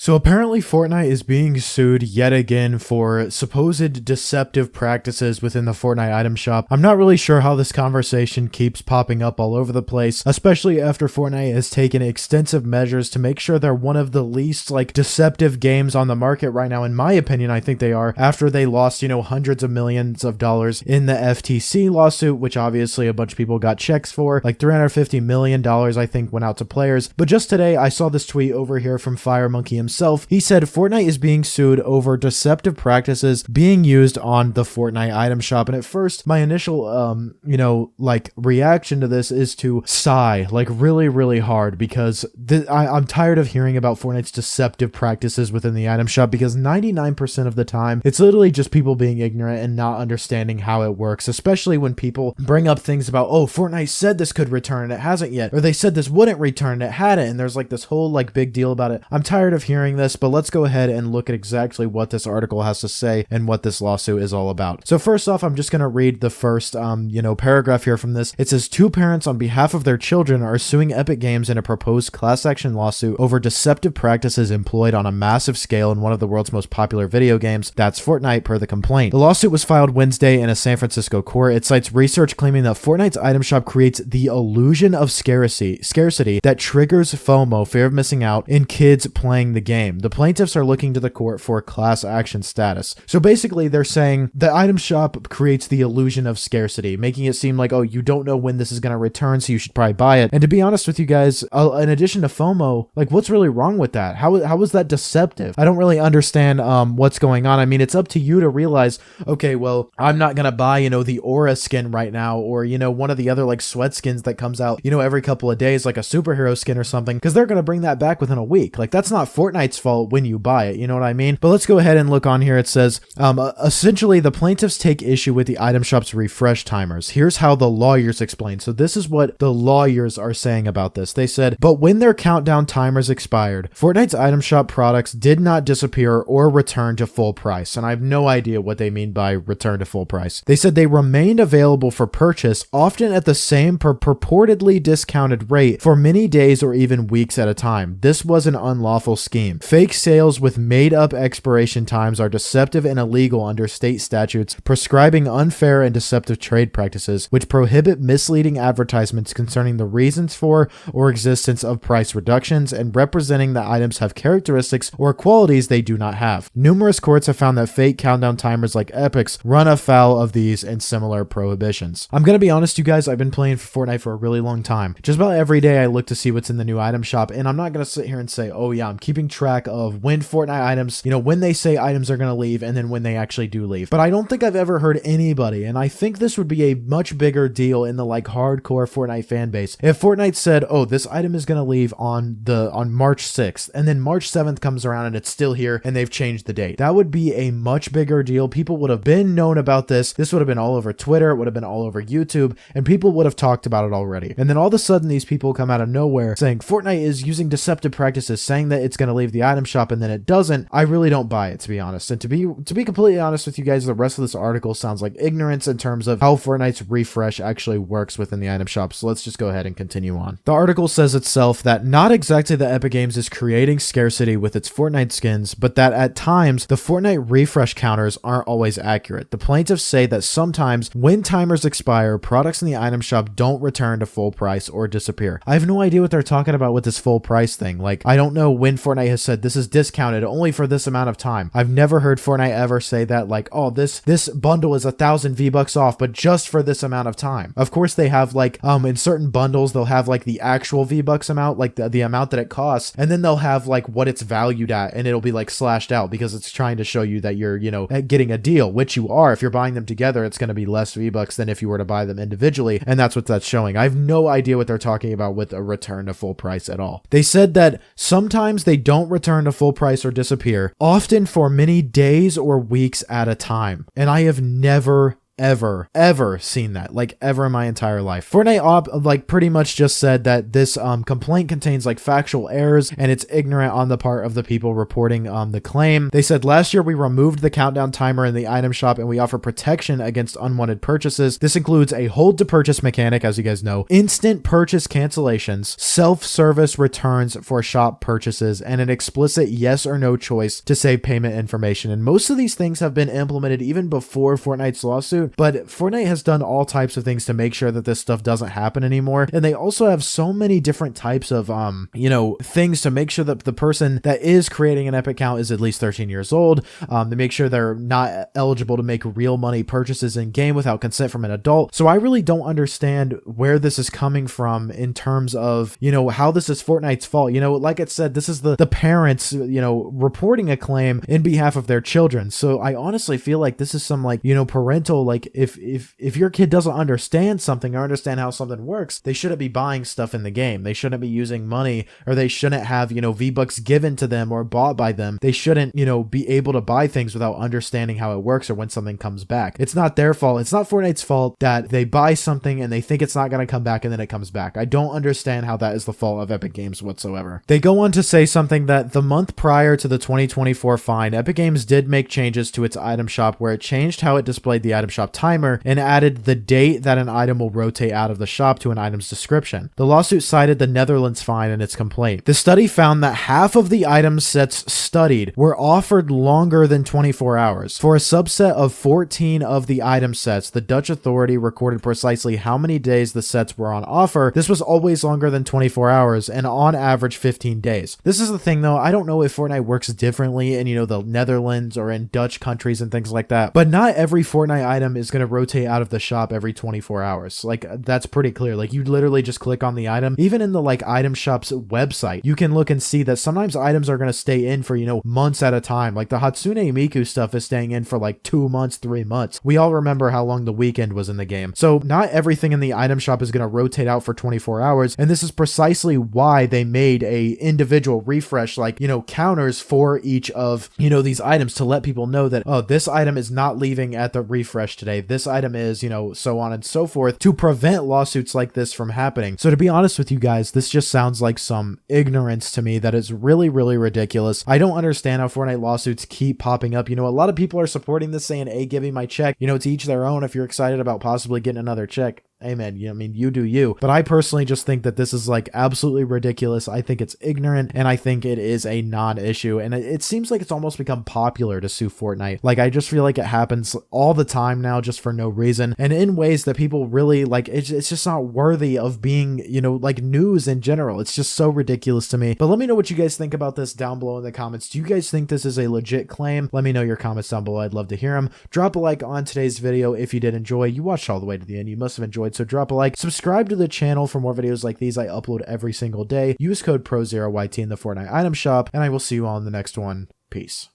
So apparently Fortnite is being sued yet again for supposed deceptive practices within the Fortnite Item Shop. I'm not really sure how this conversation keeps popping up all over the place, especially after Fortnite has taken extensive measures to make sure they're one of the least deceptive games on the market right now. In my opinion, I think they are, after they lost, hundreds of millions of dollars in the FTC lawsuit, which obviously a bunch of people got checks for. Like $350 million, I think, went out to players. But just today, I saw this tweet over here from Fire Monkey himself. He said Fortnite is being sued over deceptive practices being used on the Fortnite Item Shop. And at first, my initial, reaction to this is to sigh, really, really hard, because I'm tired of hearing about Fortnite's deceptive practices within the item shop, because 99% of the time, it's literally just people being ignorant and not understanding how it works, especially when people bring up things about, oh, Fortnite said this could return and it hasn't yet, or they said this wouldn't return and it hadn't, and there's this whole big deal about it. I'm tired of hearing this, but let's go ahead and look at exactly what this article has to say and what this lawsuit is all about. So first off, I'm just going to read the first, paragraph here from this. It says, two parents on behalf of their children are suing Epic Games in a proposed class action lawsuit over deceptive practices employed on a massive scale in one of the world's most popular video games, that's Fortnite, per the complaint. The lawsuit was filed Wednesday in a San Francisco court. It cites research claiming that Fortnite's item shop creates the illusion of scarcity that triggers FOMO, fear of missing out, in kids playing the game. The plaintiffs are looking to the court for class action status. So basically, they're saying the item shop creates the illusion of scarcity, making it seem like, oh, you don't know when this is going to return, so you should probably buy it. And to be honest with you guys, in addition to FOMO, what's really wrong with that? How is that deceptive? I don't really understand what's going on. I mean, it's up to you to realize, okay, well, I'm not going to buy, the Aura skin right now, or, one of the other sweat skins that comes out, every couple of days, like a superhero skin or something, because they're going to bring that back within a week. That's not Fortnite's fault when you buy it. You know what I mean? But let's go ahead and look on here. It says, essentially, the plaintiffs take issue with the item shop's refresh timers. Here's how the lawyers explain. So this is what the lawyers are saying about this. They said, but when their countdown timers expired, Fortnite's item shop products did not disappear or return to full price. And I have no idea what they mean by return to full price. They said they remained available for purchase, often at the same purportedly discounted rate for many days or even weeks at a time. This was an unlawful scheme. Fake sales with made-up expiration times are deceptive and illegal under state statutes prescribing unfair and deceptive trade practices, which prohibit misleading advertisements concerning the reasons for or existence of price reductions and representing that items have characteristics or qualities they do not have. Numerous courts have found that fake countdown timers like Epic's run afoul of these and similar prohibitions. I'm going to be honest, you guys, I've been playing Fortnite for a really long time. Just about every day I look to see what's in the new item shop, and I'm not going to sit here and say, oh yeah, I'm keeping track of when Fortnite items, when they say items are going to leave and then when they actually do leave. But I don't think I've ever heard anybody, and I think this would be a much bigger deal in the hardcore Fortnite fan base, if Fortnite said, oh, this item is going to leave on March 6th, and then March 7th comes around and it's still here and they've changed the date. That would be a much bigger deal. People would have been known about this. This would have been all over Twitter. It would have been all over YouTube, and people would have talked about it already. And then all of a sudden, these people come out of nowhere saying Fortnite is using deceptive practices, saying that it's going to leave the item shop, and then it doesn't. I really don't buy it, to be honest. And to be completely honest with you guys, the rest of this article sounds like ignorance in terms of how Fortnite's refresh actually works within the item shop. So let's just go ahead and continue on. The article says itself that not exactly that Epic Games is creating scarcity with its Fortnite skins, but that at times the Fortnite refresh counters aren't always accurate. The plaintiffs say that sometimes when timers expire, products in the item shop don't return to full price or disappear. I have no idea what they're talking about with this full price thing. I don't know when Fortnite has said this is discounted only for this amount of time. I've never heard Fortnite ever say that, oh, this bundle is 1,000 V-Bucks off, but just for this amount of time. Of course, they have in certain bundles, they'll have the actual V-Bucks amount, the amount that it costs, and then they'll have what it's valued at, and it'll be slashed out because it's trying to show you that you're, getting a deal, which you are. If you're buying them together, it's going to be less V-Bucks than if you were to buy them individually, and that's what that's showing. I have no idea what they're talking about with a return to full price at all. They said that sometimes they don't return to full price or disappear, often for many days or weeks at a time. And I have never ever seen that, like ever in my entire life. Fortnite like pretty much just said that this complaint contains like factual errors and it's ignorant on the part of the people reporting the claim. They said last year we removed the countdown timer in the item shop and we offer protection against unwanted purchases. This includes a hold to purchase mechanic, as you guys know, instant purchase cancellations, self-service returns for shop purchases, and an explicit yes or no choice to save payment information. And most of these things have been implemented even before Fortnite's lawsuit, but Fortnite has done all types of things to make sure that this stuff doesn't happen anymore. And they also have so many different types of things to make sure that the person that is creating an Epic account is at least 13 years old, to make sure they're not eligible to make real money purchases in game without consent from an adult. So I really don't understand where this is coming from in terms of, how this is Fortnite's fault. Like I said, this is the parents, reporting a claim in behalf of their children. So I honestly feel like this is some parental, if your kid doesn't understand something or understand how something works, they shouldn't be buying stuff in the game. They shouldn't be using money, or they shouldn't have, V-Bucks given to them or bought by them. They shouldn't, be able to buy things without understanding how it works or when something comes back. It's not their fault. It's not Fortnite's fault that they buy something and they think it's not going to come back and then it comes back. I don't understand how that is the fault of Epic Games whatsoever. They go on to say something that the month prior to the 2024 fine, Epic Games did make changes to its item shop where it changed how it displayed the item shop timer and added the date that an item will rotate out of the shop to an item's description. The lawsuit cited the Netherlands fine in its complaint. The study found that half of the item sets studied were offered longer than 24 hours. For a subset of 14 of the item sets, the Dutch authority recorded precisely how many days the sets were on offer. This was always longer than 24 hours and on average 15 days. This is the thing though, I don't know if Fortnite works differently in, the Netherlands or in Dutch countries and things like that, but not every Fortnite item is going to rotate out of the shop every 24 hours. That's pretty clear. You literally just click on the item. Even in the item shop's website, you can look and see that sometimes items are going to stay in for, months at a time. The Hatsune Miku stuff is staying in for 2 months, 3 months. We all remember how long the weekend was in the game. So not everything in the item shop is going to rotate out for 24 hours. And this is precisely why they made a individual refresh, counters for each of, these items to let people know that, oh, this item is not leaving at the refresh today. This item is, so on and so forth, to prevent lawsuits like this from happening. So to be honest with you guys, this just sounds like some ignorance to me that is really, really ridiculous. I don't understand how Fortnite lawsuits keep popping up. A lot of people are supporting this saying, hey, give me my check. To each their own. If you're excited about possibly getting another check, amen. You do you. But I personally just think that this is absolutely ridiculous. I think it's ignorant and I think it is a non-issue. And it seems like it's almost become popular to sue Fortnite. I just feel like it happens all the time now just for no reason. And in ways that people really it's just not worthy of being, news in general. It's just so ridiculous to me. But let me know what you guys think about this down below in the comments. Do you guys think this is a legit claim? Let me know your comments down below. I'd love to hear them. Drop a like on today's video if you did enjoy. You watched all the way to the end. You must have enjoyed. So drop a like, subscribe to the channel for more videos like these. I upload every single day. Use code PROZEROYT in the Fortnite item shop, and I will see you all in the next one. Peace.